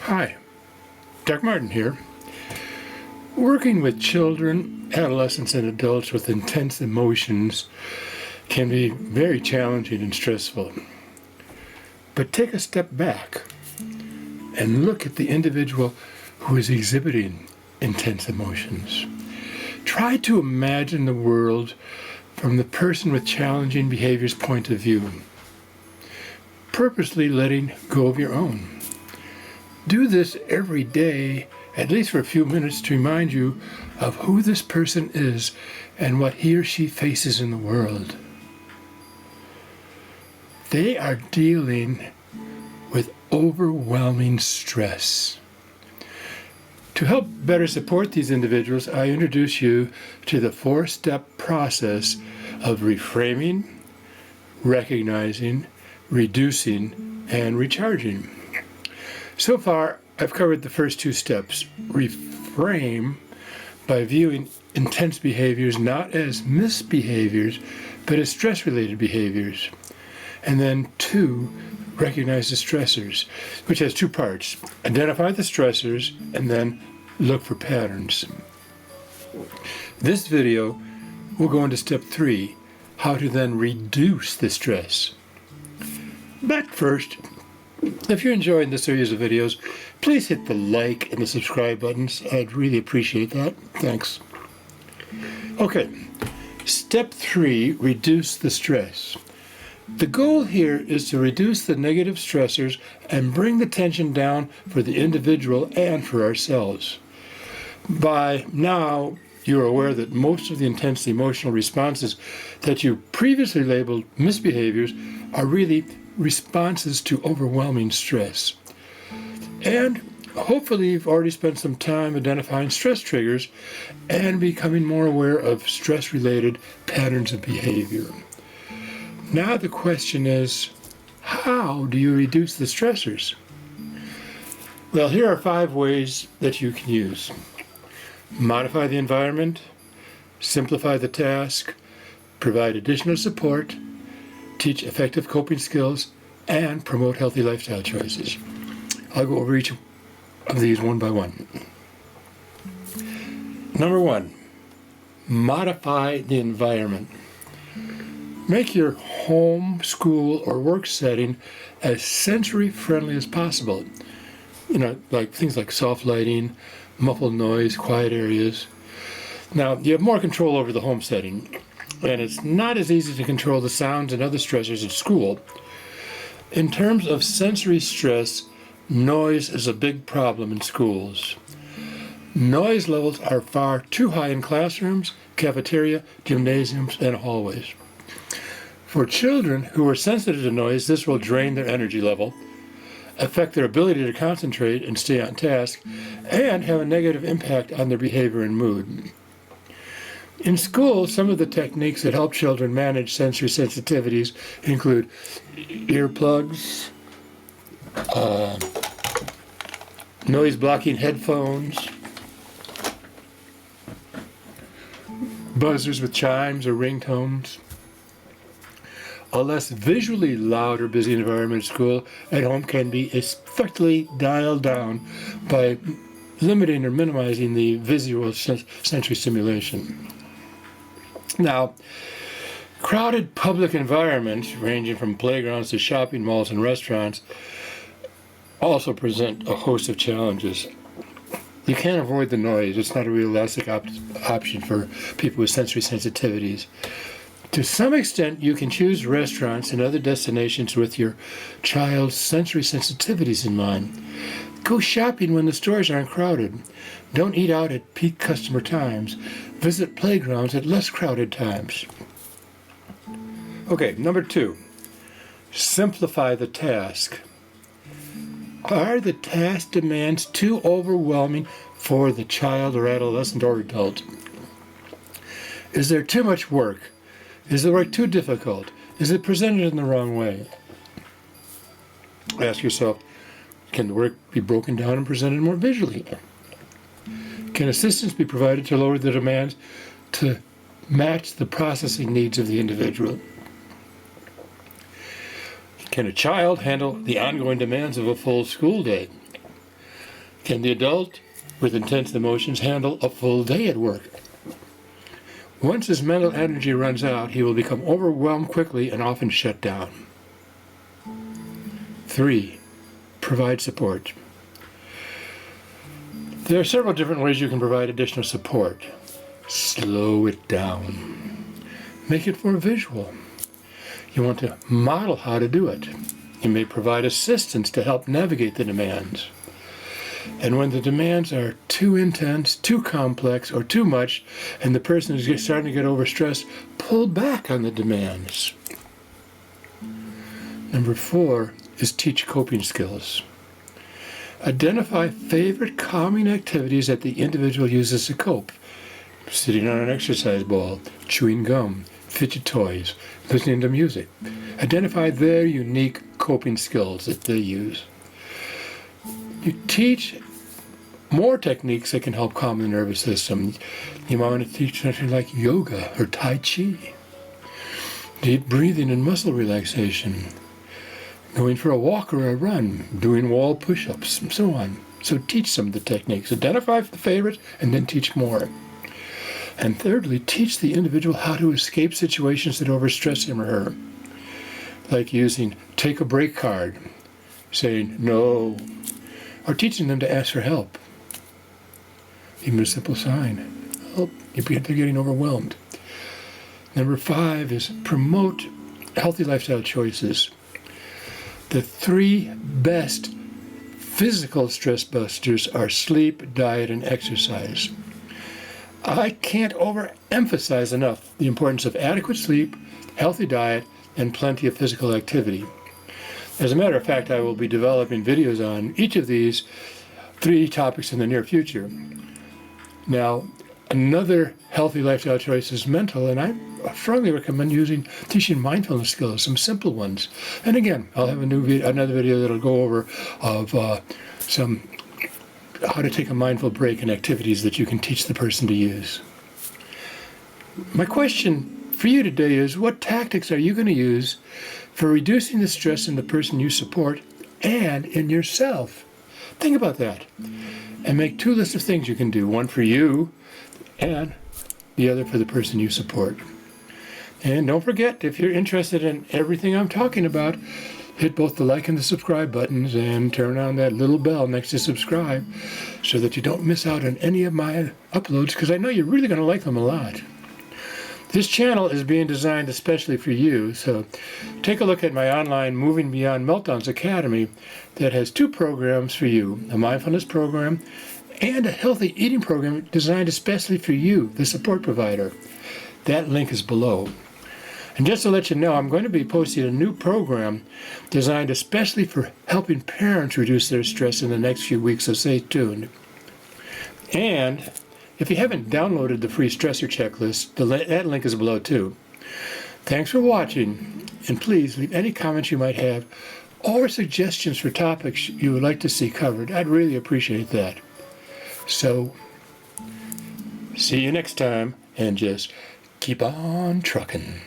Hi, Dr. Martin here. Working with children, adolescents, and adults with intense emotions can be very challenging and stressful. But take a step back and look at the individual who is exhibiting intense emotions. Try to imagine the world from the person with challenging behaviors point of view, purposely letting go of your own. Do this every day, at least for a few minutes, to remind you of who this person is and what he or she faces in the world. They are dealing with overwhelming stress. To help better support these individuals, I introduce you to the 4-step process of reframing, recognizing, reducing, and recharging. So far, I've covered the first 2 steps. Reframe by viewing intense behaviors not as misbehaviors, but as stress-related behaviors. And then 2, recognize the stressors, which has 2 parts. Identify the stressors and then look for patterns. This video will go into step 3, how to then reduce the stress. But first, if you're enjoying this series of videos, please hit the like and the subscribe buttons. I'd really appreciate that. Thanks. Okay, step 3, reduce the stress. The goal here is to reduce the negative stressors and bring the tension down for the individual and for ourselves. By now, you're aware that most of the intense emotional responses that you previously labeled misbehaviors are really responses to overwhelming stress. And hopefully you've already spent some time identifying stress triggers and becoming more aware of stress-related patterns of behavior. Now the question is, how do you reduce the stressors? Well, here are 5 ways that you can use. Modify the environment, simplify the task, provide additional support, teach effective coping skills, and promote healthy lifestyle choices. I'll go over each of these one by one. Number 1, modify the environment. Make your home, school, or work setting as sensory friendly as possible. Like things like soft lighting, muffled noise, quiet areas. Now, you have more control over the home setting, and it's not as easy to control the sounds and other stressors at school. In terms of sensory stress, noise is a big problem in schools. Noise levels are far too high in classrooms, cafeteria, gymnasiums, and hallways. For children who are sensitive to noise, this will drain their energy level, affect their ability to concentrate and stay on task, and have a negative impact on their behavior and mood. In school, some of the techniques that help children manage sensory sensitivities include earplugs, noise-blocking headphones, buzzers with chimes or ringtones. A less visually loud or busy environment at school at home can be effectively dialed down by limiting or minimizing the visual sensory stimulation. Now, crowded public environments, ranging from playgrounds to shopping malls and restaurants, also present a host of challenges. You can't avoid the noise. It's not a realistic option for people with sensory sensitivities. To some extent, you can choose restaurants and other destinations with your child's sensory sensitivities in mind. Go shopping when the stores aren't crowded. Don't eat out at peak customer times. Visit playgrounds at less crowded times. Okay, number 2, simplify the task. Are the task demands too overwhelming for the child or adolescent or adult? Is there too much work? Is the work too difficult? Is it presented in the wrong way? Ask yourself, can the work be broken down and presented more visually? Can assistance be provided to lower the demands to match the processing needs of the individual? Can a child handle the ongoing demands of a full school day? Can the adult with intense emotions handle a full day at work? Once his mental energy runs out, he will become overwhelmed quickly and often shut down. 3. Provide support. There are several different ways you can provide additional support. Slow it down. Make it more visual. You want to model how to do it. You may provide assistance to help navigate the demands. And when the demands are too intense, too complex, or too much, and the person is starting to get overstressed, pull back on the demands. Number 4 is teach coping skills. Identify favorite calming activities that the individual uses to cope. Sitting on an exercise ball, chewing gum, fidget toys, listening to music. Identify their unique coping skills that they use. You teach more techniques that can help calm the nervous system. You might want to teach something like yoga or Tai Chi, deep breathing and muscle relaxation, going for a walk or a run, doing wall push-ups, and so on. So teach some of the techniques. Identify the favorites and then teach more. And thirdly, teach the individual how to escape situations that overstress him or her. Like using take a break card, saying no, or teaching them to ask for help. Even a simple sign. Help, if they're getting overwhelmed. Number 5 is promote healthy lifestyle choices. The 3 best physical stress busters are sleep, diet, and exercise. I can't overemphasize enough the importance of adequate sleep, healthy diet, and plenty of physical activity. As a matter of fact, I will be developing videos on each of these 3 topics in the near future. Now, another healthy lifestyle choice is mental, and I strongly recommend teaching mindfulness skills, some simple ones. And again, I'll have another video that'll go over of some how to take a mindful break and activities that you can teach the person to use. My question for you today is, what tactics are you going to use for reducing the stress in the person you support and in yourself? Think about that. And make 2 lists of things you can do, one for you and the other for the person you support. And don't forget, if you're interested in everything I'm talking about, hit both the like and the subscribe buttons and turn on that little bell next to subscribe so that you don't miss out on any of my uploads, because I know you're really going to like them a lot. This channel is being designed especially for you, so take a look at my online Moving Beyond Meltdowns Academy that has 2 programs for you, a mindfulness program and a healthy eating program designed especially for you, the support provider. That link is below. And just to let you know, I'm going to be posting a new program designed especially for helping parents reduce their stress in the next few weeks, so stay tuned. And if you haven't downloaded the free stressor checklist, that link is below too. Thanks for watching, and please leave any comments you might have or suggestions for topics you would like to see covered. I'd really appreciate that. So, see you next time, and just keep on trucking.